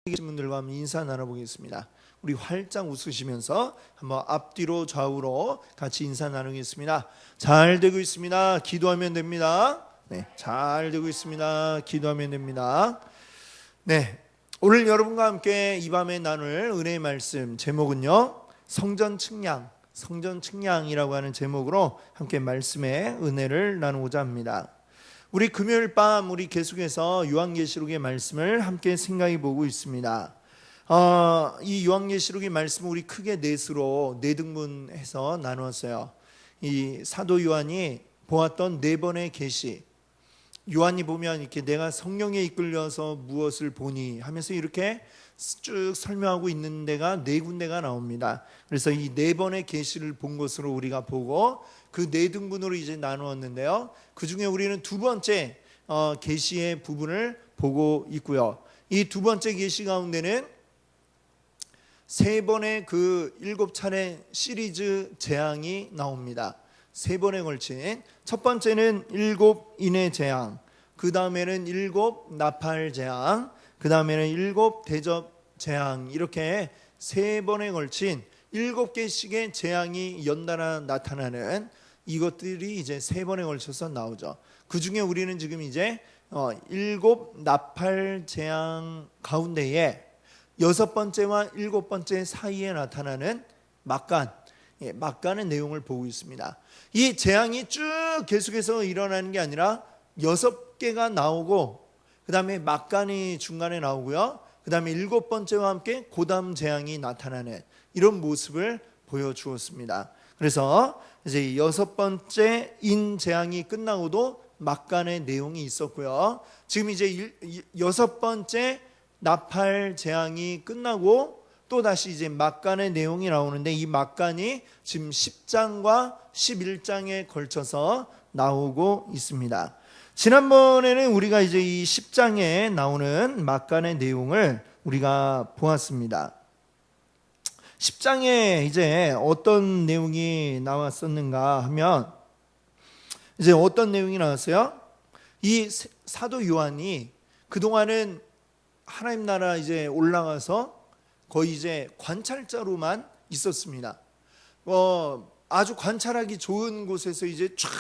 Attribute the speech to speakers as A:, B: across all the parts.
A: 계신 분들과 한번 인사 나눠보겠습니다. 우리 활짝 웃으시면서 한번 앞뒤로 좌우로 같이 인사 나누겠습니다. 잘 되고 있습니다. 기도하면 됩니다. 네, 잘 되고 있습니다. 기도하면 됩니다. 네, 오늘 여러분과 함께 이 밤에 나눌 은혜의 말씀 제목은요, 성전 측량이라고 하는 제목으로 함께 말씀의 은혜를 나누고자 합니다. 우리 금요일 밤 우리 계속해서 요한계시록의 말씀을 함께 생각해 보고 있습니다. 이 요한계시록의 말씀을 우리 크게 넷으로 네 등분해서 나누었어요. 이 사도 요한이 보았던 네 번의 계시, 요한이 보면 이렇게 내가 성령에 이끌려서 무엇을 보니 하면서 이렇게 쭉 설명하고 있는 데가 네 군데가 나옵니다. 그래서 이 네 번의 계시를 본 것으로 우리가 보고 그 네 등분으로 이제 나누었는데요. 그 중에 우리는 두 번째 계시의 부분을 보고 있고요. 이 두 번째 계시 가운데는 세 번의 그 7차례 시리즈 재앙이 나옵니다. 세 번에 걸친 첫 번째는 7인의 재앙, 그 다음에는 7 나팔 재앙, 그 다음에는 7 대접 재앙, 이렇게 세 번에 걸친 7개씩의 재앙이 연달아 나타나는 이것들이 이제 세 번에 걸쳐서 나오죠. 그 중에 우리는 지금 이제 7 나팔 재앙 가운데에 6번째와 7번째 사이에 나타나는 막간의 내용을 보고 있습니다. 이 재앙이 쭉 계속해서 일어나는 게 아니라 6개가 나오고 그 다음에 막간이 중간에 나오고요. 그 다음에 7번째와 함께 고담 재앙이 나타나는 이런 모습을 보여주었습니다. 그래서 이제 6번째 인 재앙이 끝나고도 막간의 내용이 있었고요. 지금 이제 6번째 나팔 재앙이 끝나고 또 다시 이제 막간의 내용이 나오는데, 이 막간이 지금 10장과 11장에 걸쳐서 나오고 있습니다. 지난번에는 우리가 이제 이 10장에 나오는 막간의 내용을 우리가 보았습니다. 10장에 이제 어떤 내용이 나왔었는가 하면, 이제 어떤 내용이 나왔어요? 이 사도 요한이 그동안은 하나님 나라 이제 올라가서 거의 이제 관찰자로만 있었습니다. 아주 관찰하기 좋은 곳에서 이제 쫙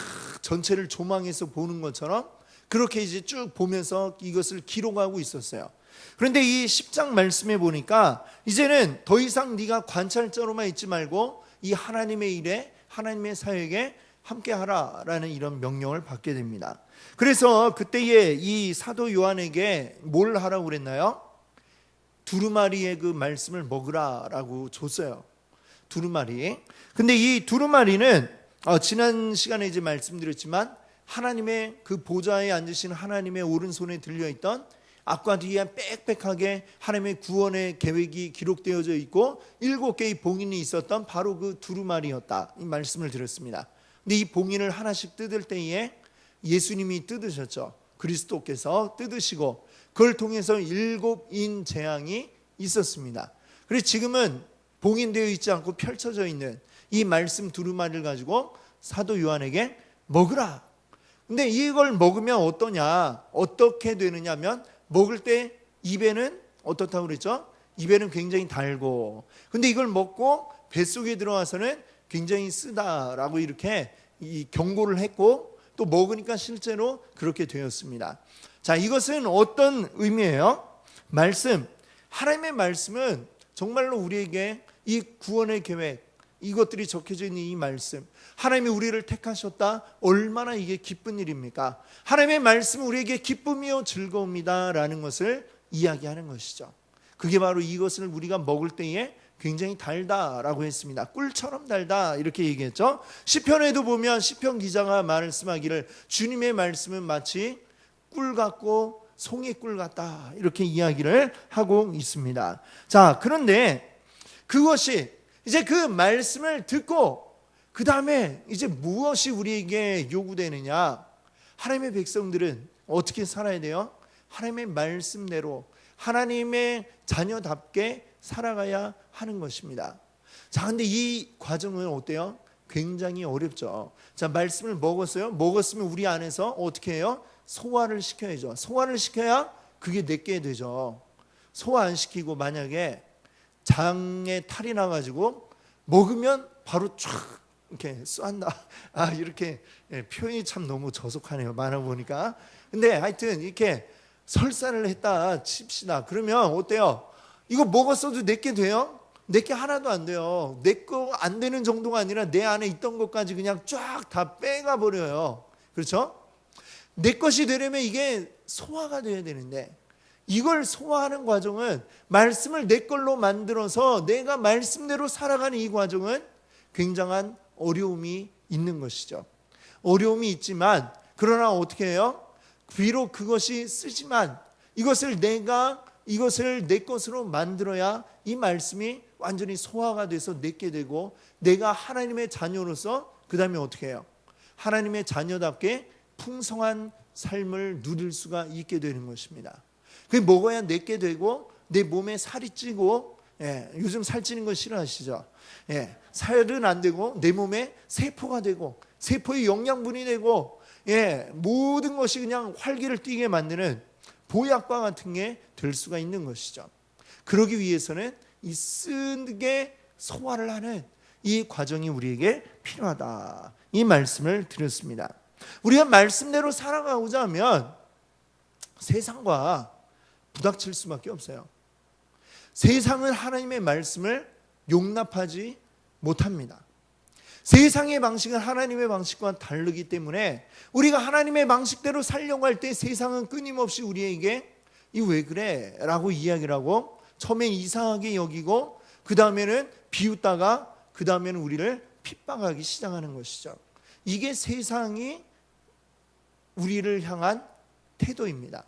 A: 전체를 조망해서 보는 것처럼 그렇게 이제 쭉 보면서 이것을 기록하고 있었어요. 그런데 이 10장 말씀에 보니까 이제는 더 이상 네가 관찰자로만 있지 말고 이 하나님의 일에, 하나님의 사역에 함께 하라라는 이런 명령을 받게 됩니다. 그래서 그때에 이 사도 요한에게 뭘 하라고 그랬나요? 두루마리의 그 말씀을 먹으라라고 줬어요. 두루마리. 근데 이 두루마리는 지난 시간에 이제 말씀드렸지만 하나님의 그 보좌에 앉으신 하나님의 오른손에 들려있던 앞과 뒤에 빽빽하게 하나님의 구원의 계획이 기록되어져 있고 7개의 봉인이 있었던 바로 그 두루마리였다, 이 말씀을 드렸습니다. 근데 이 봉인을 하나씩 뜯을 때에 예수님이 뜯으셨죠. 그리스도께서 뜯으시고 그걸 통해서 7인 재앙이 있었습니다. 그래서 지금은 봉인되어 있지 않고 펼쳐져 있는 이 말씀 두루마리를 가지고 사도 요한에게 먹으라. 근데 이걸 먹으면 어떠냐, 어떻게 되느냐 하면, 먹을 때 입에는 어떻다고 그랬죠? 입에는 굉장히 달고, 근데 이걸 먹고 뱃속에 들어와서는 굉장히 쓰다라고 이렇게 이 경고를 했고, 또 먹으니까 실제로 그렇게 되었습니다. 자, 이것은 어떤 의미예요? 하나님의 말씀은 정말로 우리에게 이 구원의 계획, 이것들이 적혀져 있는 이 말씀, 하나님이 우리를 택하셨다, 얼마나 이게 기쁜 일입니까? 하나님의 말씀은 우리에게 기쁨이요 즐거움이다 라는 것을 이야기하는 것이죠. 그게 바로 이것을 우리가 먹을 때에 굉장히 달다라고 했습니다. 꿀처럼 달다 이렇게 얘기했죠. 시편에도 보면 시편 기자가 말씀하기를 주님의 말씀은 마치 꿀 같고 송이꿀 같다 이렇게 이야기를 하고 있습니다. 자, 그런데 그것이 이제 그 말씀을 듣고 그 다음에 이제 무엇이 우리에게 요구되느냐? 하나님의 백성들은 어떻게 살아야 돼요? 하나님의 말씀대로 하나님의 자녀답게 살아가야 하는 것입니다. 자, 근데 이 과정은 어때요? 굉장히 어렵죠. 자, 말씀을 먹었어요. 먹었으면 우리 안에서 어떻게 해요? 소화를 시켜야죠. 소화를 시켜야 그게 내게 되죠. 소화 안 시키고 만약에 장에 탈이 나가지고 먹으면 바로 쫙 이렇게 쏜다. 이렇게 표현이 참 너무 저속하네요. 만화 보니까. 근데 하여튼 이렇게 설사를 했다 칩시다. 그러면 어때요? 이거 먹었어도 내게 돼요? 내게 하나도 안 돼요. 내 거 안 되는 정도가 아니라 내 안에 있던 것까지 그냥 쫙 다 빼가 버려요. 그렇죠? 내 것이 되려면 이게 소화가 돼야 되는데, 이걸 소화하는 과정은, 말씀을 내 걸로 만들어서 내가 말씀대로 살아가는 이 과정은 굉장한 어려움이 있는 것이죠. 어려움이 있지만, 그러나 어떻게 해요? 비록 그것이 쓰지만 이것을 내 것으로 만들어야 이 말씀이 완전히 소화가 돼서 내게 되고, 내가 하나님의 자녀로서 그 다음에 어떻게 해요? 하나님의 자녀답게 풍성한 삶을 누릴 수가 있게 되는 것입니다. 그게 먹어야 내게 되고, 내 몸에 살이 찌고, 요즘 살찌는 거 싫어하시죠? 살은 안 되고 내 몸에 세포가 되고, 세포의 영양분이 되고, 모든 것이 그냥 활기를 띠게 만드는 보약과 같은 게 될 수가 있는 것이죠. 그러기 위해서는 이 쓰게 소화를 하는 이 과정이 우리에게 필요하다, 이 말씀을 드렸습니다. 우리가 말씀대로 살아가고자 하면 세상과 부닥칠 수밖에 없어요. 세상은 하나님의 말씀을 용납하지 못합니다. 세상의 방식은 하나님의 방식과 다르기 때문에 우리가 하나님의 방식대로 살려고 할 때 세상은 끊임없이 우리에게 이 왜 그래? 라고 이야기를 하고, 처음엔 이상하게 여기고, 그 다음에는 비웃다가, 그 다음에는 우리를 핍박하기 시작하는 것이죠. 이게 세상이 우리를 향한 태도입니다.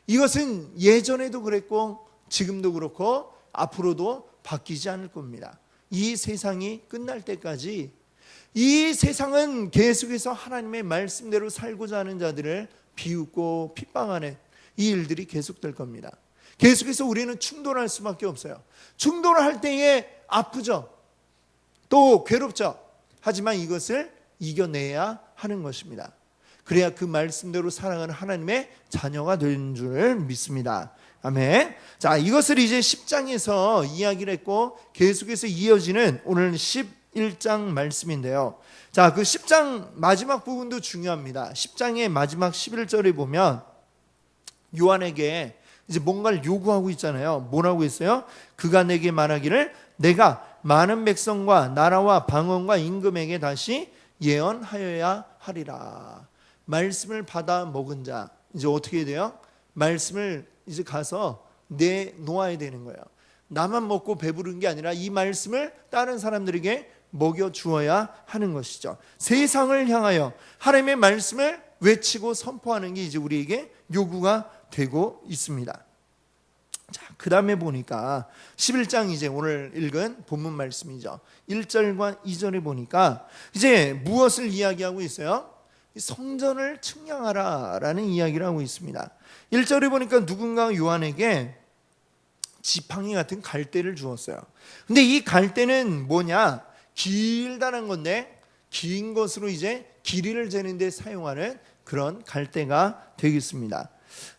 A: 이것은 예전에도 그랬고 지금도 그렇고 앞으로도 바뀌지 않을 겁니다. 이 세상이 끝날 때까지 이 세상은 계속해서 하나님의 말씀대로 살고자 하는 자들을 비웃고 핍박하는 이 일들이 계속될 겁니다. 계속해서 우리는 충돌할 수밖에 없어요. 충돌을 할 때에 아프죠. 또 괴롭죠. 하지만 이것을 이겨내야 하는 것입니다. 그래야 그 말씀대로 살아가는 하나님의 자녀가 된 줄 믿습니다. 아멘. 자, 이것을 이제 10장에서 이야기를 했고 계속해서 이어지는 오늘 11장 말씀인데요. 자, 그 10장 마지막 부분도 중요합니다. 10장의 마지막 11절에 보면 요한에게 이제 뭔가를 요구하고 있잖아요. 뭐라고 했어요? 그가 내게 말하기를 내가 많은 백성과 나라와 방언과 임금에게 다시 예언하여야 하리라. 말씀을 받아 먹은 자 이제 어떻게 돼요? 말씀을 이제 가서 내놓아야 되는 거예요. 나만 먹고 배부른 게 아니라 이 말씀을 다른 사람들에게 먹여 주어야 하는 것이죠. 세상을 향하여 하나님의 말씀을 외치고 선포하는 게 이제 우리에게 요구가 되고 있습니다. 자, 그 다음에 보니까 11장 이제 오늘 읽은 본문 말씀이죠. 1절과 2절에 보니까 이제 무엇을 이야기하고 있어요? 성전을 측량하라 라는 이야기를 하고 있습니다. 1절에 보니까 누군가 요한에게 지팡이 같은 갈대를 주었어요. 근데 이 갈대는 뭐냐? 길다는 건데 긴 것으로 이제 길이를 재는 데 사용하는 그런 갈대가 되겠습니다.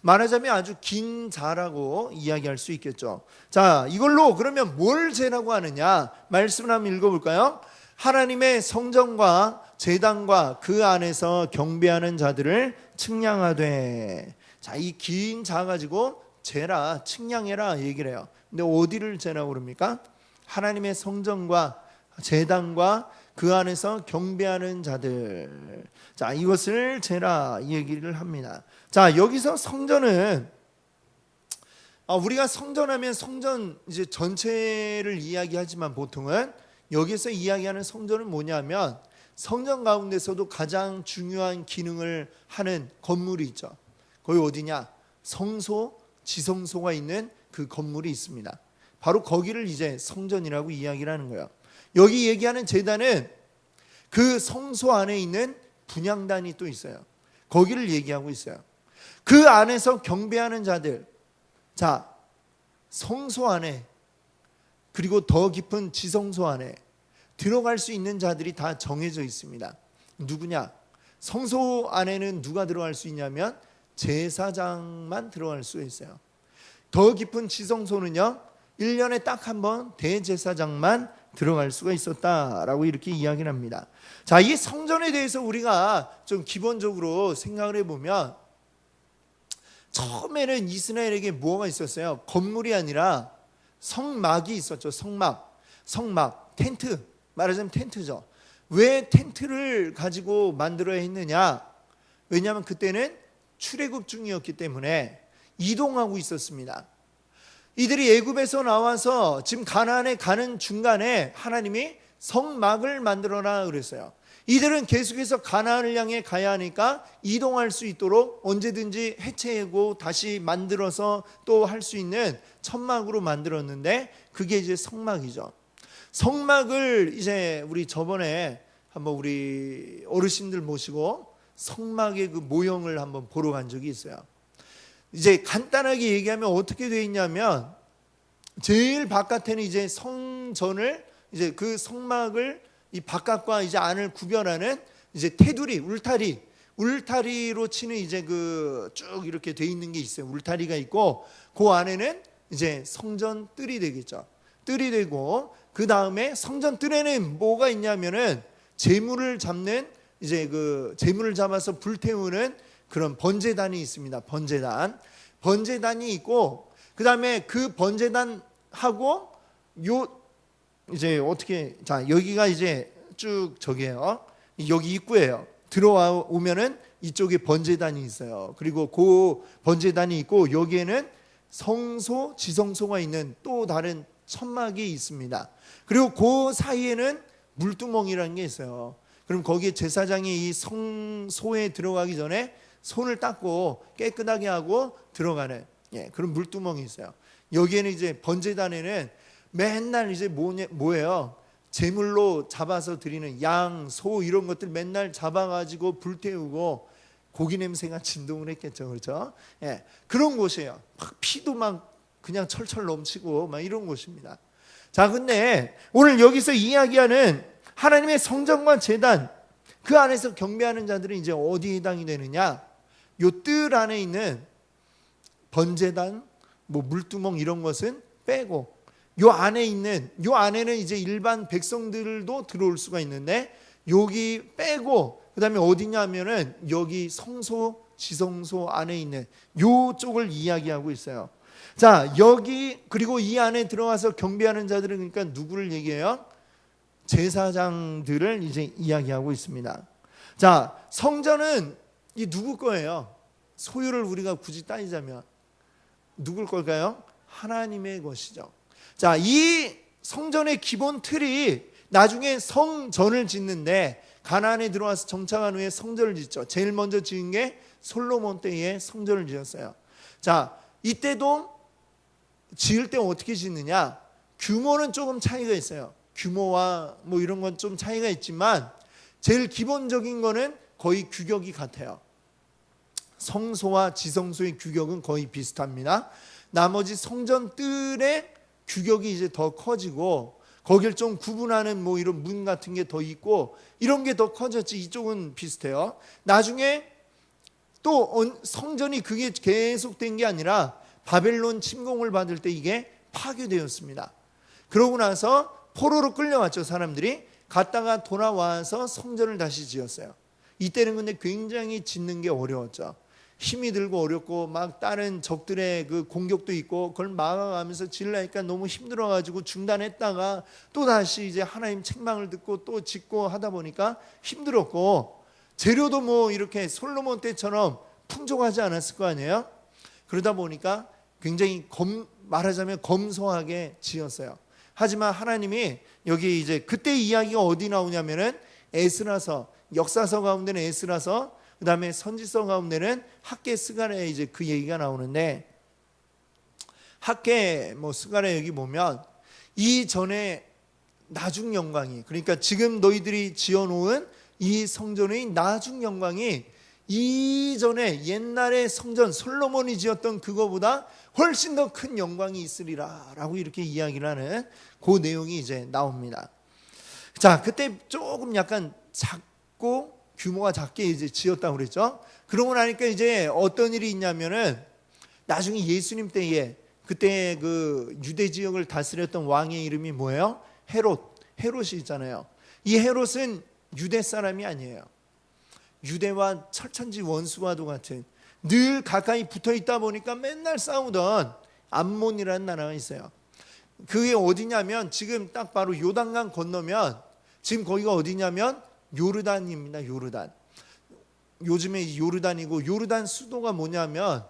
A: 말하자면 아주 긴 자라고 이야기할 수 있겠죠. 자, 이걸로 그러면 뭘 재라고 하느냐? 말씀을 한번 읽어볼까요? 하나님의 성전과 제단과 그 안에서 경배하는 자들을 측량하되. 자, 이 긴 자 가지고 재라, 측량해라 얘기를 해요. 근데 어디를 재라고 그럽니까? 하나님의 성전과 제단과 그 안에서 경배하는 자들. 자, 이것을 재라 얘기를 합니다. 자, 여기서 성전은 우리가 성전하면 성전 이제 전체를 이야기하지만 보통은 여기서 이야기하는 성전은 뭐냐면 성전 가운데서도 가장 중요한 기능을 하는 건물이 있죠. 거기 어디냐? 성소, 지성소가 있는 그 건물이 있습니다. 바로 거기를 이제 성전이라고 이야기를 하는 거예요. 여기 얘기하는 제단은 그 성소 안에 있는 분향단이 또 있어요. 거기를 얘기하고 있어요. 그 안에서 경배하는 자들, 자, 성소 안에 그리고 더 깊은 지성소 안에 들어갈 수 있는 자들이 다 정해져 있습니다. 누구냐? 성소 안에는 누가 들어갈 수 있냐면 제사장만 들어갈 수 있어요. 더 깊은 지성소는요 1년에 딱 한 번 대제사장만 들어갈 수가 있었다라고 이렇게 이야기를 합니다. 자, 이 성전에 대해서 우리가 좀 기본적으로 생각을 해보면, 처음에는 이스라엘에게 뭐가 있었어요? 건물이 아니라 성막이 있었죠. 성막, 텐트, 말하자면 텐트죠. 왜 텐트를 가지고 만들어야 했느냐? 왜냐하면 그때는 출애굽 중이었기 때문에 이동하고 있었습니다. 이들이 애굽에서 나와서 지금 가나안에 가는 중간에 하나님이 성막을 만들어라 그랬어요. 이들은 계속해서 가나안을 향해 가야 하니까 이동할 수 있도록 언제든지 해체하고 다시 만들어서 또 할 수 있는 천막으로 만들었는데, 그게 이제 성막이죠. 성막을 이제 우리 저번에 한번 우리 어르신들 모시고 성막의 그 모형을 한번 보러 간 적이 있어요. 이제 간단하게 얘기하면 어떻게 되어 있냐면, 제일 바깥에는 이제 성전을, 이제 그 성막을 이 바깥과 이제 안을 구별하는 이제 테두리, 울타리로 치는 이제 그 쭉 이렇게 돼 있는 게 있어요. 울타리가 있고, 그 안에는 이제 성전 뜰이 되겠죠. 뜰이 되고, 그 다음에 성전 뜰에는 뭐가 있냐면은 제물을 잡는, 이제 그 제물을 잡아서 불태우는 그런 번제단이 있습니다. 번제단이 있고, 그 다음에 그 번제단하고 요 이제 어떻게, 자 여기가 이제 쭉 저기예요. 여기 입구예요. 들어오면은 이쪽에 번제단이 있어요. 그리고 그 번제단이 있고, 여기에는 성소, 지성소가 있는 또 다른 천막이 있습니다. 그리고 그 사이에는 물두멍이라는 게 있어요. 그럼 거기에 제사장이 이 성소에 들어가기 전에 손을 닦고 깨끗하게 하고 들어가는 그런 물두멍이 있어요. 여기에는 이제 번제단에는 맨날 이제 뭐예요? 제물로 잡아서 드리는 양, 소 이런 것들 맨날 잡아가지고 불태우고 고기 냄새가 진동을 했겠죠, 그렇죠? 그런 곳이에요. 막 피도 막 그냥 철철 넘치고 막 이런 곳입니다. 자, 근데 오늘 여기서 이야기하는 하나님의 성전과 제단, 그 안에서 경배하는 자들은 이제 어디에 해당이 되느냐? 요 뜰 안에 있는 번제단, 뭐 물두멍 이런 것은 빼고, 요 안에는 이제 일반 백성들도 들어올 수가 있는데, 여기 빼고, 그 다음에 어디냐면은 여기 성소, 지성소 안에 있는 요 쪽을 이야기하고 있어요. 자, 여기, 그리고 이 안에 들어가서 경배하는 자들은 그러니까 누구를 얘기해요? 제사장들을 이제 이야기하고 있습니다. 자, 성전은 이 누구 거예요? 소유를 우리가 굳이 따지자면 누굴 걸까요? 하나님의 것이죠. 자, 이 성전의 기본 틀이 나중에 성전을 짓는데, 가나안에 들어와서 정착한 후에 성전을 짓죠. 제일 먼저 지은 게 솔로몬 때에 성전을 지었어요. 자, 이때도 지을 때 어떻게 짓느냐? 규모는 조금 차이가 있어요. 규모와 뭐 이런 건 좀 차이가 있지만 제일 기본적인 거는 거의 규격이 같아요. 성소와 지성소의 규격은 거의 비슷합니다. 나머지 성전 뜰의 규격이 이제 더 커지고, 거길 좀 구분하는 뭐 이런 문 같은 게 더 있고, 이런 게 더 커졌지. 이쪽은 비슷해요. 나중에 또 성전이 그게 계속된 게 아니라 바벨론 침공을 받을 때 이게 파괴되었습니다. 그러고 나서 포로로 끌려왔죠. 사람들이 갔다가 돌아와서 성전을 다시 지었어요. 이때는 근데 굉장히 짓는 게 어려웠죠. 힘이 들고 어렵고, 막 다른 적들의 그 공격도 있고, 그걸 막아가면서 지으려니까 너무 힘들어가지고 중단했다가 또 다시 이제 하나님 책망을 듣고 또 짓고 하다 보니까 힘들었고, 재료도 뭐 이렇게 솔로몬 때처럼 풍족하지 않았을 거 아니에요. 그러다 보니까 굉장히 말하자면 검소하게 지었어요. 하지만 하나님이 여기 이제 그때 이야기가 어디 나오냐면은 에스라서, 역사서 가운데는 에스라서, 그 다음에 선지서 가운데는 학개 스가랴에 이제 그 얘기가 나오는데, 학개 뭐 스가랴 여기 보면 이전에 나중 영광이, 그러니까 지금 너희들이 지어놓은 이 성전의 나중 영광이 이전에 옛날의 성전 솔로몬이 지었던 그거보다 훨씬 더 큰 영광이 있으리라 라고 이렇게 이야기를 하는 그 내용이 이제 나옵니다. 자, 그때 조금 약간 작고 규모가 작게 이제 지었다고 그랬죠. 그러고 나니까 이제 어떤 일이 있냐면은 나중에 예수님 때에 그때 그 유대 지역을 다스렸던 왕의 이름이 뭐예요? 헤롯이 있잖아요. 이 헤롯은 유대 사람이 아니에요. 유대와 철천지 원수와도 같은, 늘 가까이 붙어 있다 보니까 맨날 싸우던 암몬이라는 나라가 있어요. 그게 어디냐면 지금 딱 바로 요단강 건너면, 지금 거기가 어디냐면 요르단입니다. 요르단. 요즘에 요르단이고, 요르단 수도가 뭐냐면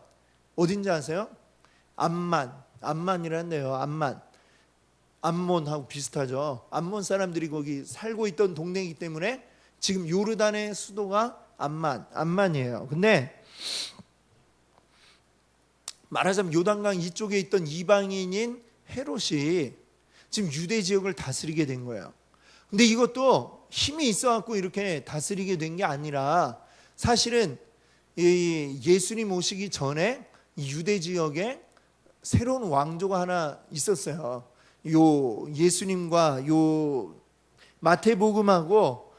A: 어딘지 아세요? 암만이라는 데요. 암몬하고 비슷하죠. 암몬 사람들이 거기 살고 있던 동네이기 때문에 지금 요르단의 수도가 암만이에요. 근데 말하자면 요단강 이쪽에 있던 이방인인 헤롯이 지금 유대 지역을 다스리게 된 거예요. 근데 이것도 힘이 있어갖고 이렇게 다스리게 된 게 아니라, 사실은 예수님 오시기 전에 유대 지역에 새로운 왕조가 하나 있었어요. 요 예수님과 요 마태복음하고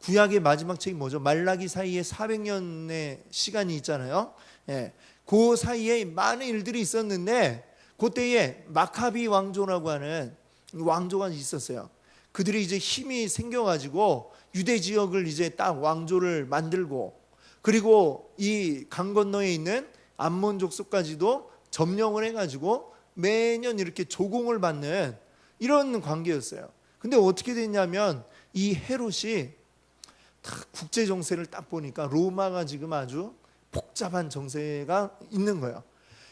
A: 구약의 마지막 책이 뭐죠? 말라기 사이에 400년의 시간이 있잖아요. 예, 그 사이에 많은 일들이 있었는데, 그때에 마카비 왕조라고 하는 왕조가 있었어요. 그들이 이제 힘이 생겨가지고 유대 지역을 이제 딱 왕조를 만들고, 그리고 이 강 건너에 있는 암몬 족속까지도 점령을 해가지고 매년 이렇게 조공을 받는 이런 관계였어요. 근데 어떻게 됐냐면, 이 헤롯이 국제 정세를 딱 보니까 로마가 지금 아주 복잡한 정세가 있는 거예요.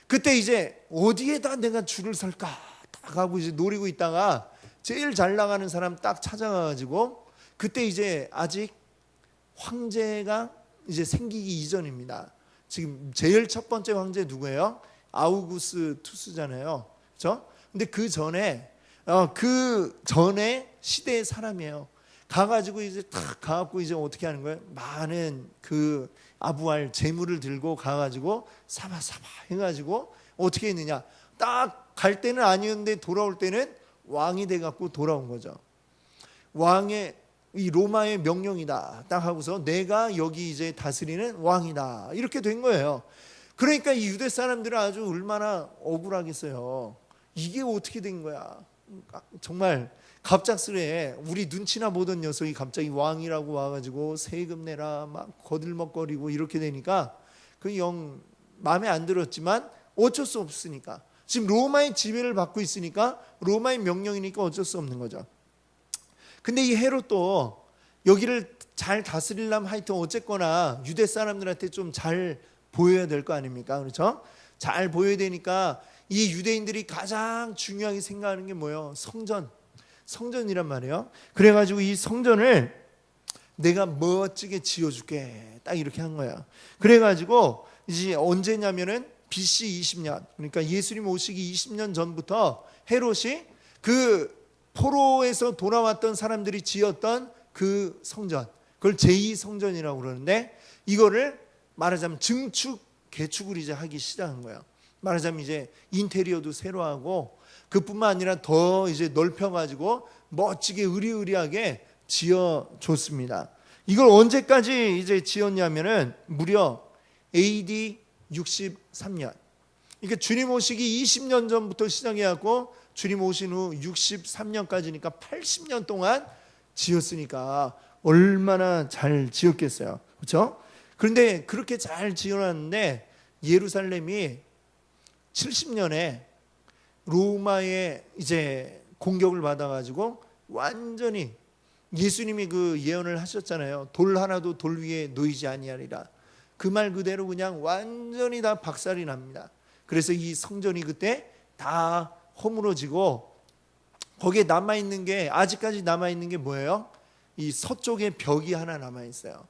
A: 그때 이제 어디에다 내가 줄을 설까 딱 하고 이제 노리고 있다가 제일 잘 나가는 사람 딱 찾아가가지고, 그때 이제 아직 황제가 이제 생기기 이전입니다. 지금 제일 첫 번째 황제 누구예요? 아우구스투스잖아요. 그렇죠? 근데 그 전에 시대의 사람이에요. 가가지고 이제 탁 가갖고 이제 어떻게 하는 거예요? 많은 그 아부할 재물을 들고 가가지고 사바사바 해가지고 어떻게 했느냐? 딱 갈 때는 아니었는데 돌아올 때는 왕이 돼갖고 돌아온 거죠. 왕의 이 로마의 명령이다 딱 하고서 내가 여기 이제 다스리는 왕이다 이렇게 된 거예요. 그러니까 이 유대 사람들은 아주 얼마나 억울하겠어요. 이게 어떻게 된 거야? 정말 갑작스레 우리 눈치나 보던 녀석이 갑자기 왕이라고 와가지고 세금 내라 막 거들먹거리고 이렇게 되니까 그 영 마음에 안 들었지만 어쩔 수 없으니까, 지금 로마의 지배를 받고 있으니까 로마의 명령이니까 어쩔 수 없는 거죠. 근데 이 헤롯도 여기를 잘 다스리려면 하여튼 어쨌거나 유대 사람들한테 좀 잘 보여야 될 거 아닙니까? 그렇죠? 잘 보여야 되니까 이 유대인들이 가장 중요하게 생각하는 게 뭐예요? 성전이란 말이에요. 그래가지고 이 성전을 내가 멋지게 지어줄게 딱 이렇게 한 거야. 그래가지고 이제 언제냐면은 BC 20년, 그러니까 예수님 오시기 20년 전부터 헤롯이 그 포로에서 돌아왔던 사람들이 지었던 그 성전, 그걸 제2성전이라고 그러는데, 이거를 말하자면 증축 개축을 이제 하기 시작한 거예요. 말하자면 이제 인테리어도 새로 하고, 그뿐만 아니라 더 이제 넓혀가지고 멋지게 의리의리하게 지어줬습니다. 이걸 언제까지 이제 지었냐면은 무려 AD 63년. 그러니까 주님 오시기 20년 전부터 시작해갖고 주님 오신 후 63년까지니까 80년 동안 지었으니까 얼마나 잘 지었겠어요. 그렇죠? 그런데 그렇게 잘 지어놨는데 예루살렘이 70년에 로마의 이제 공격을 받아가지고 완전히, 예수님이 그 예언을 하셨잖아요. 돌 하나도 돌 위에 놓이지 아니하리라. 그 말 그대로 그냥 완전히 다 박살이 납니다. 그래서 이 성전이 그때 다 허물어지고, 거기에 남아있는 게, 아직까지 남아있는 게 뭐예요? 이 서쪽에 벽이 하나 남아있어요.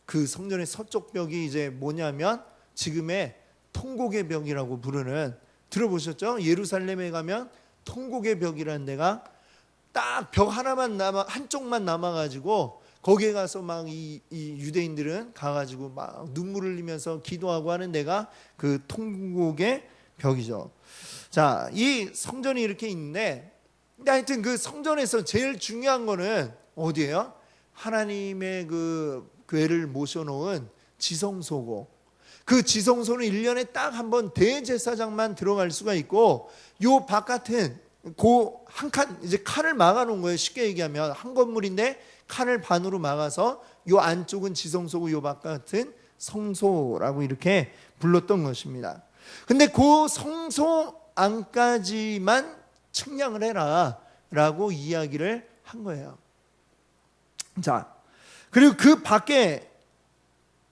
A: 그 성전의 서쪽 벽이 이제 뭐냐면 지금의 통곡의 벽이라고 부르는, 들어보셨죠? 예루살렘에 가면 통곡의 벽이라는 데가 딱 벽 하나만 한쪽만 남아가지고 거기에 가서 막 이 유대인들은 가가지고 막 눈물을 흘리면서 기도하고 하는 데가 그 통곡의 벽이죠. 자, 이 성전이 이렇게 있는데, 근데 하여튼 그 성전에서 제일 중요한 거는 어디예요? 하나님의 그 괴를 모셔놓은 지성소고, 그 지성소는 1년에 딱 한 번 대제사장만 들어갈 수가 있고, 요 바깥은 그 한 칸, 이제 칸을 막아 놓은 거예요. 쉽게 얘기하면 한 건물인데 칸을 반으로 막아서 요 안쪽은 지성소고 요 바깥은 성소라고 이렇게 불렀던 것입니다. 근데 그 성소 안까지만 측량을 해라 라고 이야기를 한 거예요. 자, 그리고 그 밖에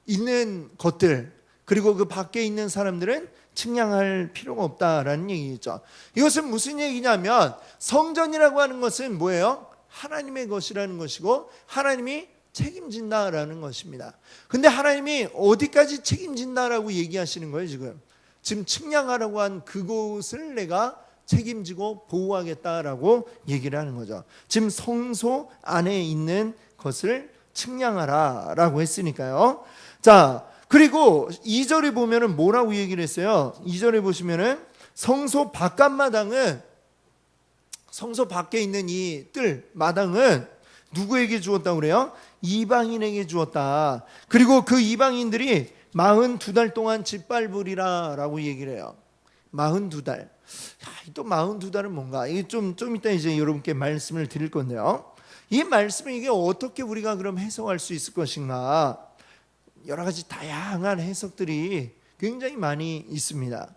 A: 있는 것들, 그리고 그 밖에 있는 사람들은 측량할 필요가 없다라는 얘기죠. 이것은 무슨 얘기냐면, 성전이라고 하는 것은 뭐예요? 하나님의 것이라는 것이고 하나님이 책임진다라는 것입니다. 근데 하나님이 어디까지 책임진다라고 얘기하시는 거예요? 지금 측량하라고 한 그곳을 내가 책임지고 보호하겠다라고 얘기를 하는 거죠. 지금 성소 안에 있는 것을 측량하라라고 했으니까요. 자, 그리고 2절에 보면은 뭐라고 얘기를 했어요? 2절에 보시면은 성소 바깥마당은, 성소 밖에 있는 이 뜰 마당은 누구에게 주었다고 그래요? 이방인에게 주었다. 그리고 그 이방인들이 42달 동안 짓밟으리라 라고 얘기를 해요. 42달. 또 42달은 뭔가? 이게 좀 이따 이제 여러분께 말씀을 드릴 건데요. 이 말씀은 이게 어떻게 우리가 그럼 해석할 수 있을 것인가? 여러 가지 다양한 해석들이 굉장히 많이 있습니다.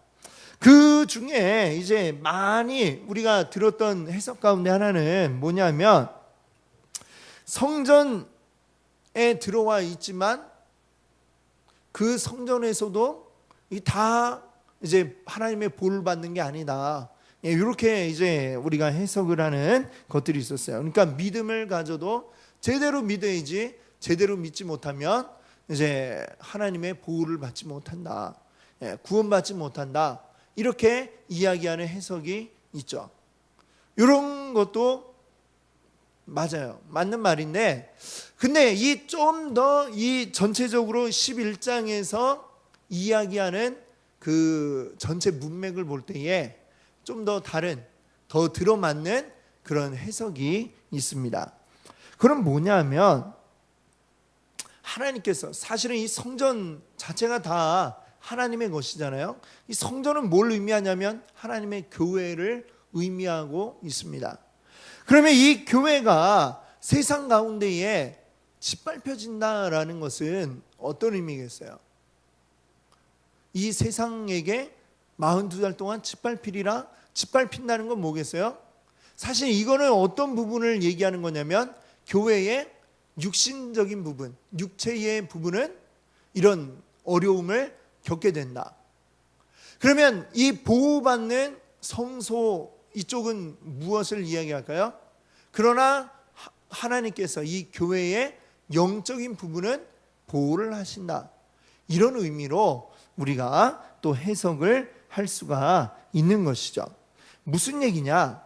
A: 그 중에 이제 많이 우리가 들었던 해석 가운데 하나는 뭐냐면, 성전에 들어와 있지만 그 성전에서도 다 이제 하나님의 보호를 받는 게 아니다. 이렇게 이제 우리가 해석을 하는 것들이 있었어요. 그러니까 믿음을 가져도 제대로 믿어야지, 제대로 믿지 못하면 이제 하나님의 보호를 받지 못한다. 구원받지 못한다. 이렇게 이야기하는 해석이 있죠. 이런 것도 맞아요. 맞는 말인데, 근데 이 좀 더 이 전체적으로 11장에서 이야기하는 그 전체 문맥을 볼 때에 좀 더 다른, 더 들어맞는 그런 해석이 있습니다. 그럼 뭐냐면, 하나님께서 사실은 이 성전 자체가 다 하나님의 것이잖아요. 이 성전은 뭘 의미하냐면 하나님의 교회를 의미하고 있습니다. 그러면 이 교회가 세상 가운데에 짓밟혀진다라는 것은 어떤 의미겠어요? 이 세상에게 42달 동안 짓밟히리라. 짓밟힌다는 건 뭐겠어요? 사실 이거는 어떤 부분을 얘기하는 거냐면, 교회의 육신적인 부분, 육체의 부분은 이런 어려움을 겪게 된다. 그러면 이 보호받는 성소 이쪽은 무엇을 이야기할까요? 그러나 하나님께서 이 교회의 영적인 부분은 보호를 하신다. 이런 의미로 우리가 또 해석을 할 수가 있는 것이죠. 무슨 얘기냐?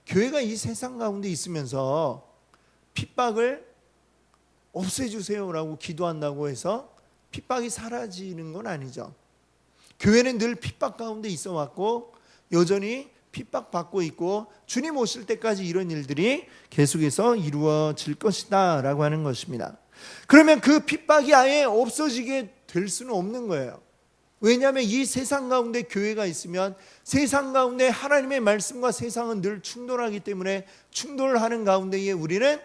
A: 교회가 이 세상 가운데 있으면서 핍박을 없애주세요라고 기도한다고 해서 핍박이 사라지는 건 아니죠. 교회는 늘 핍박 가운데 있어 왔고 여전히 핍박받고 있고 주님 오실 때까지 이런 일들이 계속해서 이루어질 것이다 라고 하는 것입니다. 그러면 그 핍박이 아예 없어지게 될 수는 없는 거예요. 왜냐하면 이 세상 가운데 교회가 있으면 세상 가운데 하나님의 말씀과 세상은 늘 충돌하기 때문에 충돌하는 가운데에 우리는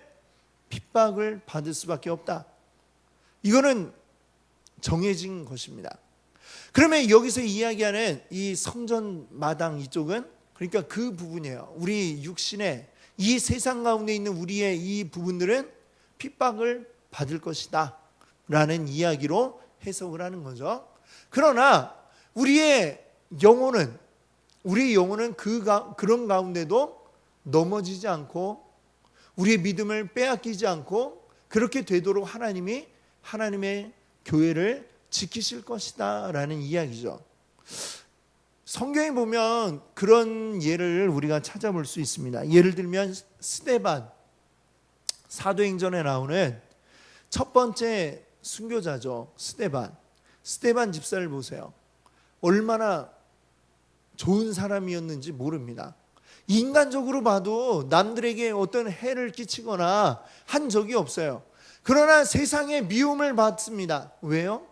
A: 핍박을 받을 수밖에 없다. 이거는 정해진 것입니다. 그러면 여기서 이야기하는 이 성전 마당 이쪽은 그러니까 그 부분이에요. 우리 육신의 이 세상 가운데 있는 우리의 이 부분들은 핍박을 받을 것이다 라는 이야기로 해석을 하는 거죠. 그러나 우리의 영혼은 그런 가운데도 넘어지지 않고 우리의 믿음을 빼앗기지 않고 그렇게 되도록 하나님이 하나님의 교회를 지키실 것이다 라는 이야기죠. 성경에 보면 그런 예를 우리가 찾아볼 수 있습니다. 예를 들면 스데반, 사도행전에 나오는 첫 번째 순교자죠. 스데반 집사를 보세요. 얼마나 좋은 사람이었는지 모릅니다. 인간적으로 봐도 남들에게 어떤 해를 끼치거나 한 적이 없어요. 그러나 세상에 미움을 받습니다. 왜요?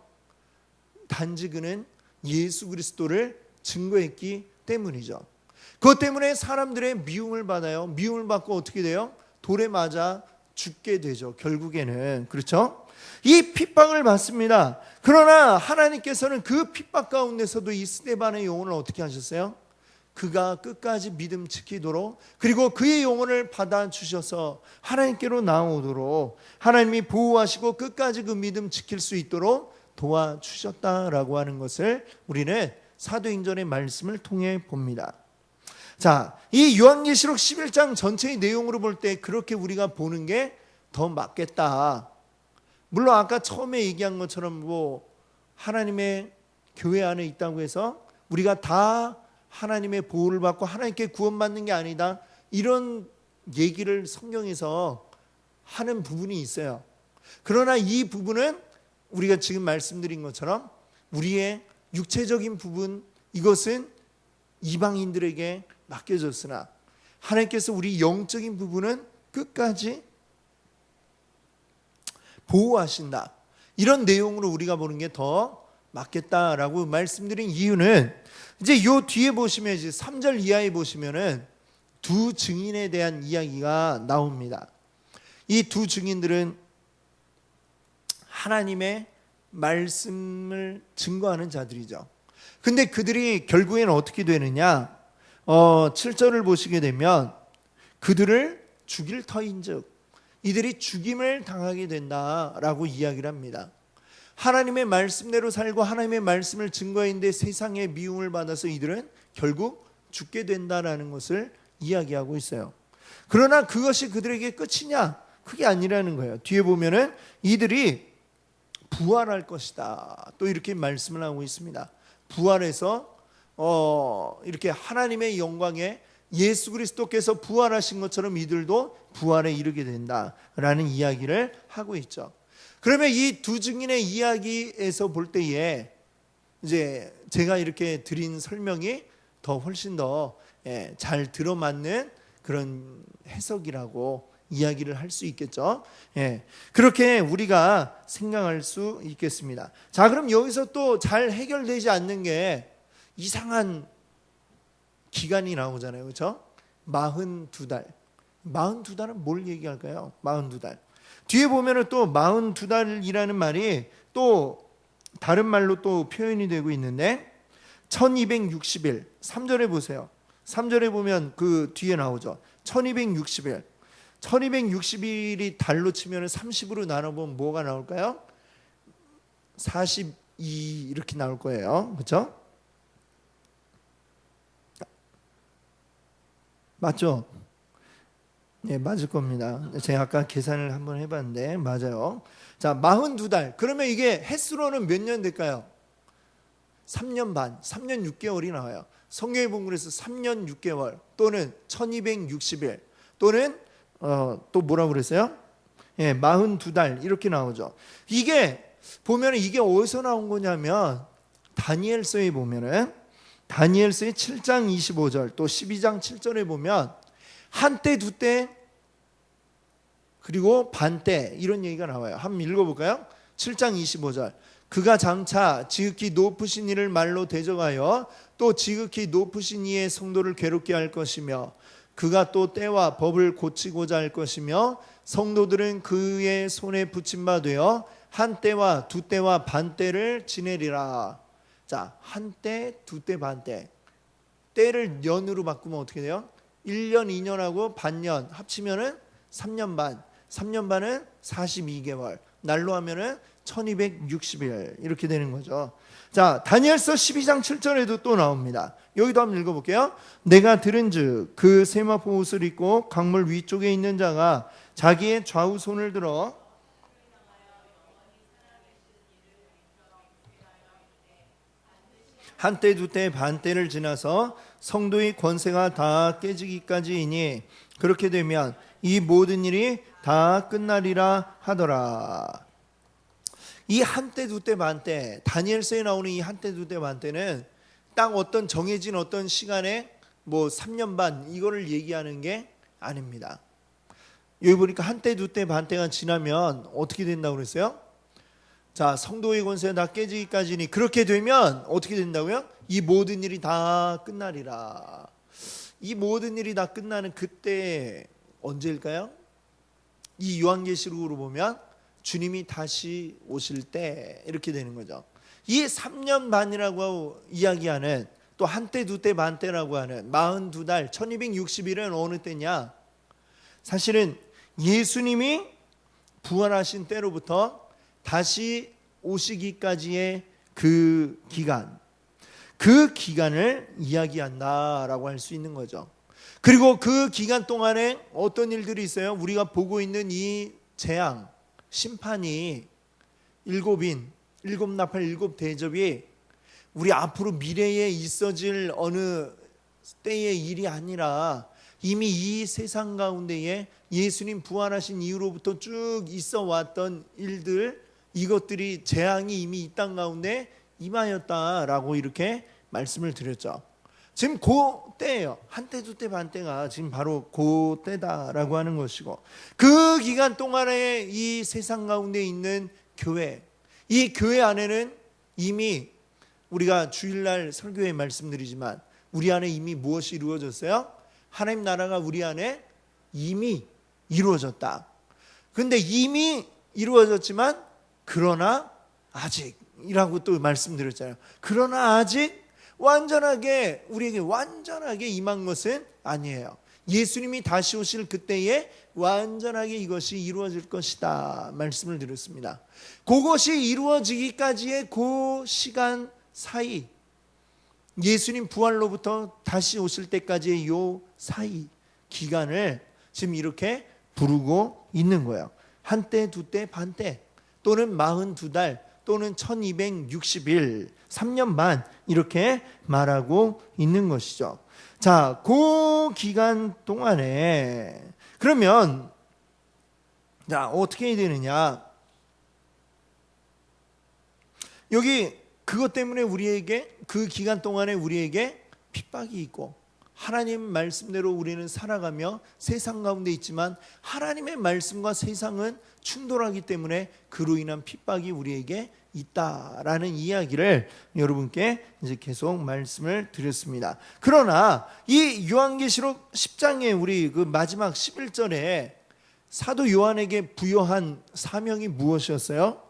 A: 단지 그는 예수 그리스도를 증거했기 때문이죠. 그것 때문에 사람들의 미움을 받아요. 미움을 받고 어떻게 돼요? 돌에 맞아 죽게 되죠. 결국에는. 그렇죠? 이 핍박을 받습니다. 그러나 하나님께서는 그 핍박 가운데서도 이 스데반의 영혼을 어떻게 하셨어요? 그가 끝까지 믿음 지키도록, 그리고 그의 영혼을 받아주셔서 하나님께로 나오도록 하나님이 보호하시고 끝까지 그 믿음 지킬 수 있도록 도와주셨다라고 하는 것을 우리는 사도행전의 말씀을 통해 봅니다. 자, 이 요한계시록 11장 전체의 내용으로 볼 때 그렇게 우리가 보는 게 더 맞겠다. 물론 아까 처음에 얘기한 것처럼 뭐 하나님의 교회 안에 있다고 해서 우리가 다 하나님의 보호를 받고 하나님께 구원받는 게 아니다, 이런 얘기를 성경에서 하는 부분이 있어요. 그러나 이 부분은 우리가 지금 말씀드린 것처럼 우리의 육체적인 부분, 이것은 이방인들에게 맡겨졌으나 하나님께서 우리 영적인 부분은 끝까지 보호하신다, 이런 내용으로 우리가 보는 게 더 맞겠다라고 말씀드린 이유는, 이제 요 뒤에 보시면 이제 3절 이하에 보시면은 두 증인에 대한 이야기가 나옵니다. 이 두 증인들은 하나님의 말씀을 증거하는 자들이죠. 근데 그들이 결국에는 어떻게 되느냐? 7절을 보시게 되면 그들을 죽일 터인즉 이들이 죽임을 당하게 된다라고 이야기를 합니다. 하나님의 말씀대로 살고 하나님의 말씀을 증거했는데 세상의 미움을 받아서 이들은 결국 죽게 된다라는 것을 이야기하고 있어요. 그러나 그것이 그들에게 끝이냐? 그게 아니라는 거예요. 뒤에 보면은 이들이 부활할 것이다, 또 이렇게 말씀을 하고 있습니다. 부활해서 이렇게 하나님의 영광에 예수 그리스도께서 부활하신 것처럼 이들도 부활에 이르게 된다라는 이야기를 하고 있죠. 그러면 이 두 증인의 이야기에서 볼 때에 이제 제가 이렇게 드린 설명이 더 훨씬 더 잘 들어맞는 그런 해석이라고 이야기를 할 수 있겠죠. 그렇게 우리가 생각할 수 있겠습니다. 자, 그럼 여기서 또 잘 해결되지 않는 게 이상한 기간이 나오잖아요. 그렇죠? 42달. 42달은 뭘 얘기할까요? 42달. 뒤에 보면은 또 42달이라는 말이 또 다른 말로 또 표현이 되고 있는데 1260일. 3절에 보세요. 3절에 보면 그 뒤에 나오죠. 1260일. 1260일이 달로 치면 30으로 나눠보면 뭐가 나올까요? 42 이렇게 나올 거예요. 그렇죠? 맞죠? 네, 맞을 겁니다. 제가 아까 계산을 한번 해봤는데 맞아요. 자, 42달. 그러면 이게 햇수로는 몇 년 될까요? 3년 반, 3년 6개월이 나와요. 성경에 보면 그래서 3년 6개월 또는 1260일 또는 또 뭐라고 그랬어요? 42달 이렇게 나오죠. 이게 보면 이게 어디서 나온 거냐면 다니엘서에 보면은 다니엘서의 7장 25절 또 12장 7절에 보면 한때 두때 그리고 반때 이런 얘기가 나와요. 한번 읽어볼까요? 7장 25절 그가 장차 지극히 높으신 이를 말로 대적하여 또 지극히 높으신 이의 성도를 괴롭게 할 것이며 그가 또 때와 법을 고치고자 할 것이며 성도들은 그의 손에 붙임바 되어 한때와 두때와 반때를 지내리라. 자, 한때, 두때, 반때. 때를 년으로 바꾸면 어떻게 돼요? 1년, 2년하고 반년 합치면은 3년 반. 3년 반은 42개월. 날로 하면은 1260일 이렇게 되는 거죠. 자, 다니엘서 12장 7절에도 또 나옵니다. 여기도 한번 읽어볼게요. 내가 들은즉 그 세마포 옷을 입고 강물 위쪽에 있는 자가 자기의 좌우 손을 들어 한때 두때 반때를 지나서 성도의 권세가 다 깨지기까지이니 그렇게 되면 이 모든 일이 다 끝나리라 하더라. 이 한때 두때 반때, 다니엘서에 나오는 이 한때 두때 반때는 딱 어떤 정해진 어떤 시간에 뭐 3년 반 이거를 얘기하는 게 아닙니다. 여기 보니까 한때 두때 반때가 지나면 어떻게 된다고 그랬어요? 자, 성도의 권세가 다 깨지기까지니 그렇게 되면 어떻게 된다고요? 이 모든 일이 다 끝나리라. 이 모든 일이 다 끝나는 그때 언제일까요? 이 요한계시록으로 보면 주님이 다시 오실 때 이렇게 되는 거죠. 이 3년 반이라고 이야기하는, 또 한때 두때 반때라고 하는 42달 1260일은 어느 때냐? 사실은 예수님이 부활하신 때로부터 다시 오시기까지의 그 기간을 이야기한다라고 할 수 있는 거죠. 그리고 그 기간 동안에 어떤 일들이 있어요? 우리가 보고 있는 이 재앙, 심판이 일곱 나팔 일곱 대접이 우리 앞으로 미래에 있어질 어느 때의 일이 아니라 이미 이 세상 가운데에 예수님 부활하신 이후로부터 쭉 있어 왔던 일들, 이것들이 재앙이 이미 이 땅 가운데 임하였다라고 이렇게 말씀을 드렸죠. 지금 그 때예요. 한때 두때 반때가 지금 바로 그 때다라고 하는 것이고, 그 기간 동안에 이 세상 가운데 있는 교회, 이 교회 안에는 이미 우리가 주일날 설교에 말씀드리지만 우리 안에 이미 무엇이 이루어졌어요? 하나님 나라가 우리 안에 이미 이루어졌다. 그런데 이미 이루어졌지만 그러나 아직이라고 또 말씀드렸잖아요. 그러나 아직 완전하게 우리에게 완전하게 임한 것은 아니에요. 예수님이 다시 오실 그때에 완전하게 이것이 이루어질 것이다 말씀을 드렸습니다. 그것이 이루어지기까지의 그 시간 사이, 예수님 부활로부터 다시 오실 때까지의 요 사이 기간을 지금 이렇게 부르고 있는 거예요. 한때 두때 반때 또는 42달 또는 1260일 3년 반 이렇게 말하고 있는 것이죠. 자, 그 기간 동안에 그러면 자, 어떻게 해야 되느냐? 여기 그것 때문에 우리에게 그 기간 동안에 우리에게 핍박이 있고 하나님 말씀대로 우리는 살아가며 세상 가운데 있지만 하나님의 말씀과 세상은 충돌하기 때문에 그로 인한 핍박이 우리에게 있다라는 이야기를 여러분께 이제 계속 말씀을 드렸습니다. 그러나 이 요한계시록 10장에 우리 그 마지막 11절에 사도 요한에게 부여한 사명이 무엇이었어요?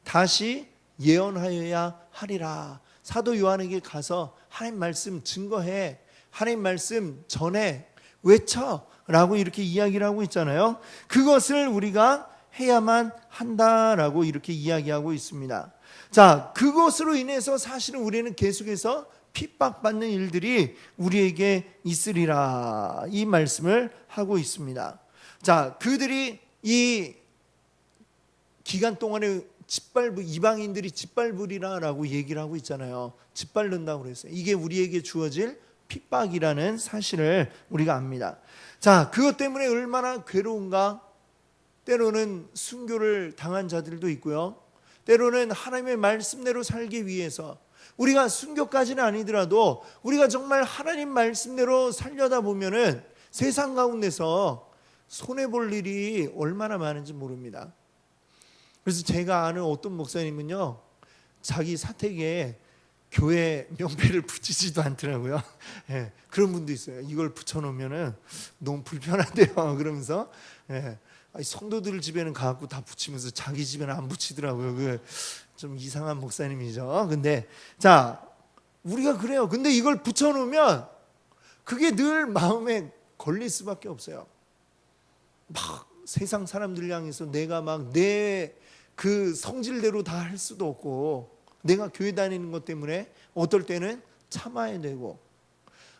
A: 다시 예언하여야 하리라. 사도 요한에게 가서 하나님 말씀 증거해, 하나님 말씀 전해, 외쳐라고 이렇게 이야기를 하고 있잖아요. 그것을 우리가 해야만 한다라고 이렇게 이야기하고 있습니다. 자, 그것으로 인해서 사실은 우리는 계속해서 핍박받는 일들이 우리에게 있으리라 이 말씀을 하고 있습니다. 자, 그들이 이 기간 동안에 이방인들이 짓밟으리라라고 얘기를 하고 있잖아요. 짓밟는다고 그랬어요. 이게 우리에게 주어질 핍박이라는 사실을 우리가 압니다. 자, 그것 때문에 얼마나 괴로운가. 때로는 순교를 당한 자들도 있고요. 때로는 하나님의 말씀대로 살기 위해서 우리가 순교까지는 아니더라도 우리가 정말 하나님 말씀대로 살려다 보면은 세상 가운데서 손해볼 일이 얼마나 많은지 모릅니다. 그래서 제가 아는 어떤 목사님은요, 자기 사택에 교회 명패를 붙이지도 않더라고요. 예, 그런 분도 있어요. 이걸 붙여놓으면은 너무 불편하대요. 그러면서 성도들 집에는 가갖고 다 붙이면서 자기 집에는 안 붙이더라고요. 그 좀 이상한 목사님이죠. 근데 자, 우리가 그래요. 근데 이걸 붙여놓으면 그게 늘 마음에 걸릴 수밖에 없어요. 막 세상 사람들 향해서 내가 막 내 그 성질대로 다 할 수도 없고, 내가 교회 다니는 것 때문에 어떨 때는 참아야 되고,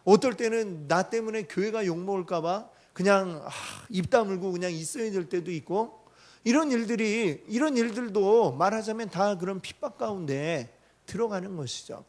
A: 어떨 때는 나 때문에 교회가 욕먹을까 봐 그냥 입 다물고 그냥 있어야 될 때도 있고, 이런 일들도 말하자면 다 그런 핍박 가운데 들어가는 것이죠.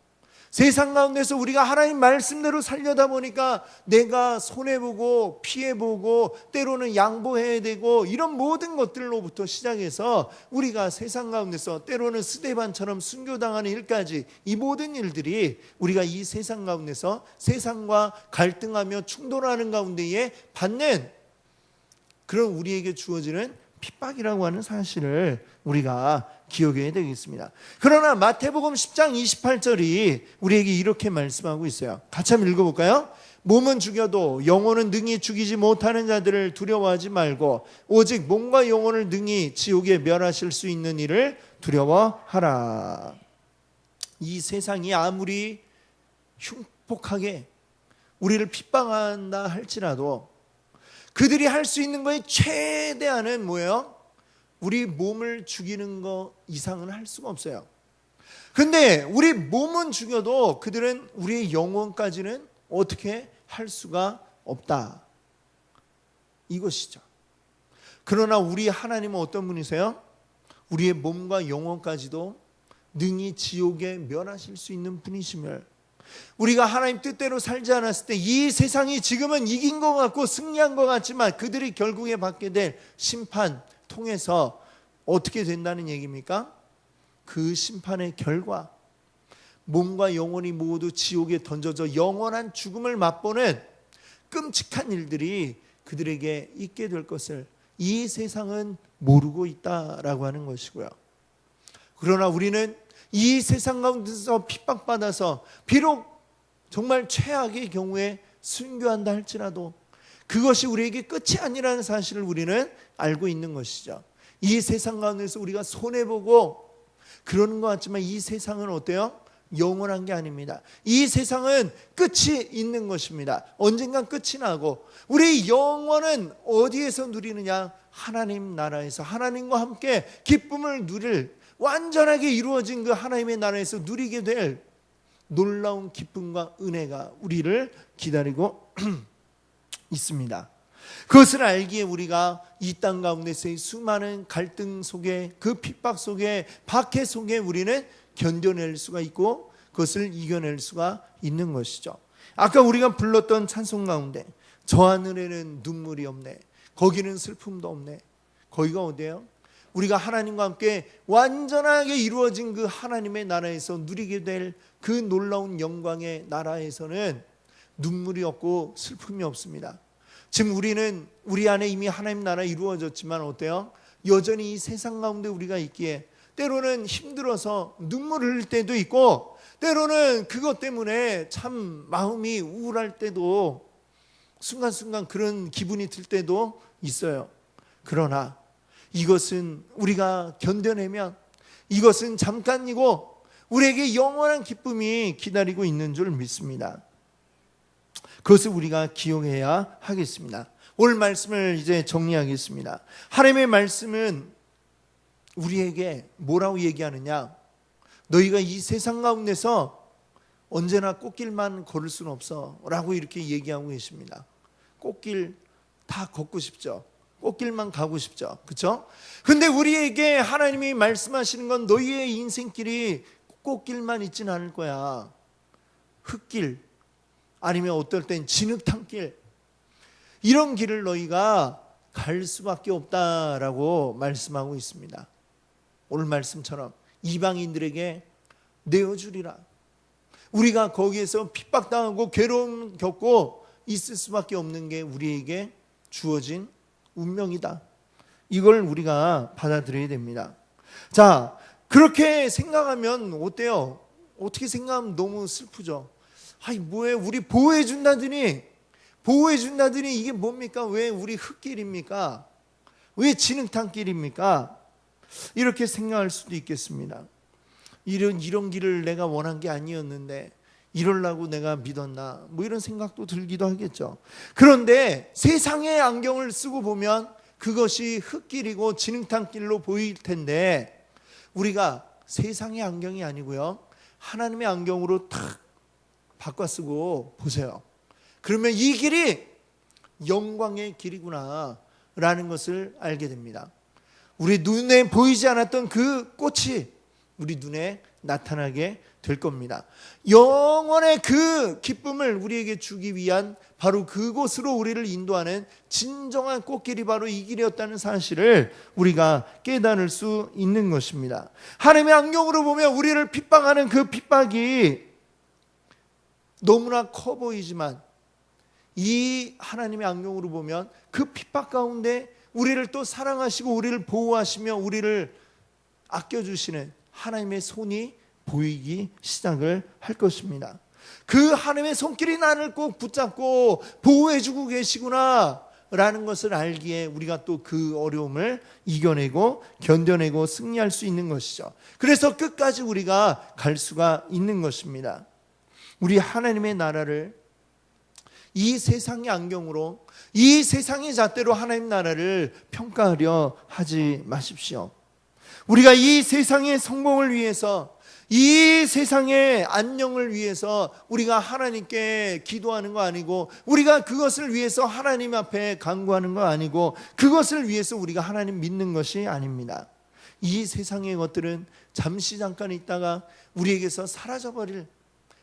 A: 세상 가운데서 우리가 하나님 말씀대로 살려다 보니까 내가 손해보고 피해보고 때로는 양보해야 되고, 이런 모든 것들로부터 시작해서 우리가 세상 가운데서 때로는 스데반처럼 순교당하는 일까지, 이 모든 일들이 우리가 이 세상 가운데서 세상과 갈등하며 충돌하는 가운데에 받는 그런 우리에게 주어지는 핍박이라고 하는 사실을 우리가 기억해야 되겠습니다. 그러나 마태복음 10장 28절이 우리에게 이렇게 말씀하고 있어요. 같이 한번 읽어볼까요? 몸은 죽여도 영혼은 능히 죽이지 못하는 자들을 두려워하지 말고 오직 몸과 영혼을 능히 지옥에 멸하실 수 있는 이를 두려워하라. 이 세상이 아무리 흉폭하게 우리를 핍박한다 할지라도 그들이 할 수 있는 거의 최대한은 뭐예요? 우리 몸을 죽이는 거 이상은 할 수가 없어요. 근데 우리 몸은 죽여도 그들은 우리의 영혼까지는 어떻게 할 수가 없다. 이것이죠. 그러나 우리 하나님은 어떤 분이세요? 우리의 몸과 영혼까지도 능히 지옥에 멸하실 수 있는 분이시며 우리가 하나님 뜻대로 살지 않았을 때 이 세상이 지금은 이긴 것 같고 승리한 것 같지만 그들이 결국에 받게 될 심판 통해서 어떻게 된다는 얘기입니까? 그 심판의 결과 몸과 영혼이 모두 지옥에 던져져 영원한 죽음을 맛보는 끔찍한 일들이 그들에게 있게 될 것을 이 세상은 모르고 있다라고 하는 것이고요. 그러나 우리는 이 세상 가운데서 핍박받아서 비록 정말 최악의 경우에 순교한다 할지라도 그것이 우리에게 끝이 아니라는 사실을 우리는 알고 있는 것이죠. 이 세상 가운데서 우리가 손해보고 그러는 것 같지만 이 세상은 어때요? 영원한 게 아닙니다. 이 세상은 끝이 있는 것입니다. 언젠간 끝이 나고 우리 영원은 어디에서 누리느냐? 하나님 나라에서 하나님과 함께 기쁨을 누릴 완전하게 이루어진 그 하나님의 나라에서 누리게 될 놀라운 기쁨과 은혜가 우리를 기다리고 있습니다. 그것을 알기에 우리가 이 땅 가운데서의 수많은 갈등 속에 그 핍박 속에 박해 속에 우리는 견뎌낼 수가 있고 그것을 이겨낼 수가 있는 것이죠. 아까 우리가 불렀던 찬송 가운데 저 하늘에는 눈물이 없네, 거기는 슬픔도 없네. 거기가 어디예요? 우리가 하나님과 함께 완전하게 이루어진 그 하나님의 나라에서 누리게 될 그 놀라운 영광의 나라에서는 눈물이 없고 슬픔이 없습니다. 지금 우리는 우리 안에 이미 하나님 나라 이루어졌지만 어때요? 여전히 이 세상 가운데 우리가 있기에 때로는 힘들어서 눈물 흘릴 때도 있고 때로는 그것 때문에 참 마음이 우울할 때도 순간순간 그런 기분이 들 때도 있어요. 그러나 이것은 우리가 견뎌내면 이것은 잠깐이고 우리에게 영원한 기쁨이 기다리고 있는 줄 믿습니다. 그것을 우리가 기억해야 하겠습니다. 오늘 말씀을 이제 정리하겠습니다. 하나님의 말씀은 우리에게 뭐라고 얘기하느냐? 너희가 이 세상 가운데서 언제나 꽃길만 걸을 수는 없어 라고 이렇게 얘기하고 계십니다. 꽃길 다 걷고 싶죠. 꽃길만 가고 싶죠. 그렇죠? 근데 우리에게 하나님이 말씀하시는 건 너희의 인생길이 꽃길만 있진 않을 거야. 흙길 아니면 어떨 땐 진흙탕길 이런 길을 너희가 갈 수밖에 없다라고 말씀하고 있습니다. 오늘 말씀처럼 이방인들에게 내어주리라. 우리가 거기에서 핍박당하고 괴로움 겪고 있을 수밖에 없는 게 우리에게 주어진 운명이다. 이걸 우리가 받아들여야 됩니다. 자, 그렇게 생각하면 어때요? 어떻게 생각하면 너무 슬프죠. 아이 뭐해? 우리 보호해 준다더니 이게 뭡니까? 왜 우리 흙길입니까? 왜 진흙탕길입니까? 이렇게 생각할 수도 있겠습니다. 이런 길을 내가 원한 게 아니었는데 이러려고 내가 믿었나? 뭐 이런 생각도 들기도 하겠죠. 그런데 세상의 안경을 쓰고 보면 그것이 흙길이고 진흙탕길로 보일 텐데 우리가 세상의 안경이 아니고요 하나님의 안경으로 탁 바꿔 쓰고 보세요. 그러면 이 길이 영광의 길이구나 라는 것을 알게 됩니다. 우리 눈에 보이지 않았던 그 꽃이 우리 눈에 나타나게 될 겁니다. 영원의 그 기쁨을 우리에게 주기 위한 바로 그곳으로 우리를 인도하는 진정한 꽃길이 바로 이 길이었다는 사실을 우리가 깨달을 수 있는 것입니다. 하나님의 안경으로 보면 우리를 핍박하는 그 핍박이 너무나 커 보이지만 이 하나님의 안경으로 보면 그 핍박 가운데 우리를 또 사랑하시고 우리를 보호하시며 우리를 아껴주시는 하나님의 손이 보이기 시작을 할 것입니다. 그 하나님의 손길이 나를 꼭 붙잡고 보호해주고 계시구나 라는 것을 알기에 우리가 또 그 어려움을 이겨내고 견뎌내고 승리할 수 있는 것이죠. 그래서 끝까지 우리가 갈 수가 있는 것입니다. 우리 하나님의 나라를 이 세상의 안경으로, 이 세상의 잣대로 하나님 나라를 평가하려 하지 마십시오. 우리가 이 세상의 성공을 위해서, 이 세상의 안녕을 위해서 우리가 하나님께 기도하는 거 아니고, 우리가 그것을 위해서 하나님 앞에 간구하는 거 아니고, 그것을 위해서 우리가 하나님 믿는 것이 아닙니다. 이 세상의 것들은 잠시 잠깐 있다가 우리에게서 사라져버릴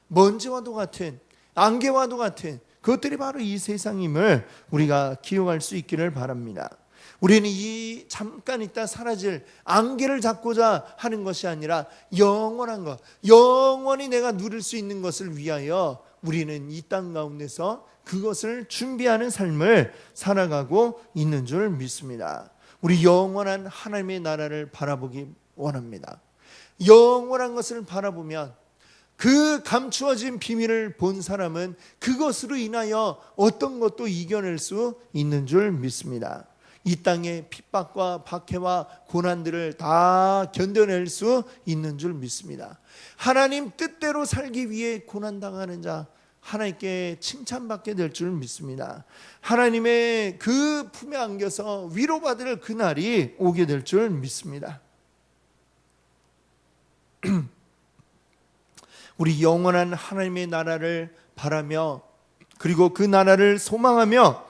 A: 먼지와도 같은, 안개와도 같은 그것들이 바로 이 세상임을 우리가 기억할 수 있기를 바랍니다. 우리는 이 잠깐 있다 사라질 안개를 잡고자 하는 것이 아니라 영원한 것, 영원히 내가 누릴 수 있는 것을 위하여 우리는 이 땅 가운데서 그것을 준비하는 삶을 살아가고 있는 줄 믿습니다. 우리 영원한 하나님의 나라를 바라보기 원합니다. 영원한 것을 바라보면 그 감추어진 비밀을 본 사람은 그것으로 인하여 어떤 것도 이겨낼 수 있는 줄 믿습니다. 이 땅의 핍박과 박해와 고난들을 다 견뎌낼 수 있는 줄 믿습니다. 하나님 뜻대로 살기 위해 고난당하는 자, 하나님께 칭찬받게 될 줄 믿습니다. 하나님의 그 품에 안겨서 위로받을 그날이 오게 될 줄 믿습니다. 우리 영원한 하나님의 나라를 바라며, 그리고 그 나라를 소망하며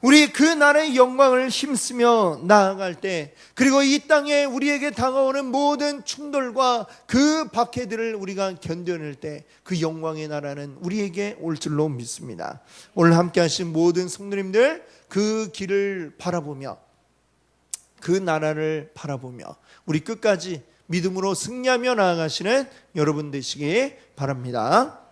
A: 우리 그 나라의 영광을 힘쓰며 나아갈 때, 그리고 이 땅에 우리에게 다가오는 모든 충돌과 그 박해들을 우리가 견뎌낼 때 그 영광의 나라는 우리에게 올 줄로 믿습니다. 오늘 함께 하신 모든 성도님들, 그 길을 바라보며, 그 나라를 바라보며 우리 끝까지 믿음으로 승리하며 나아가시는 여러분 되시기 바랍니다.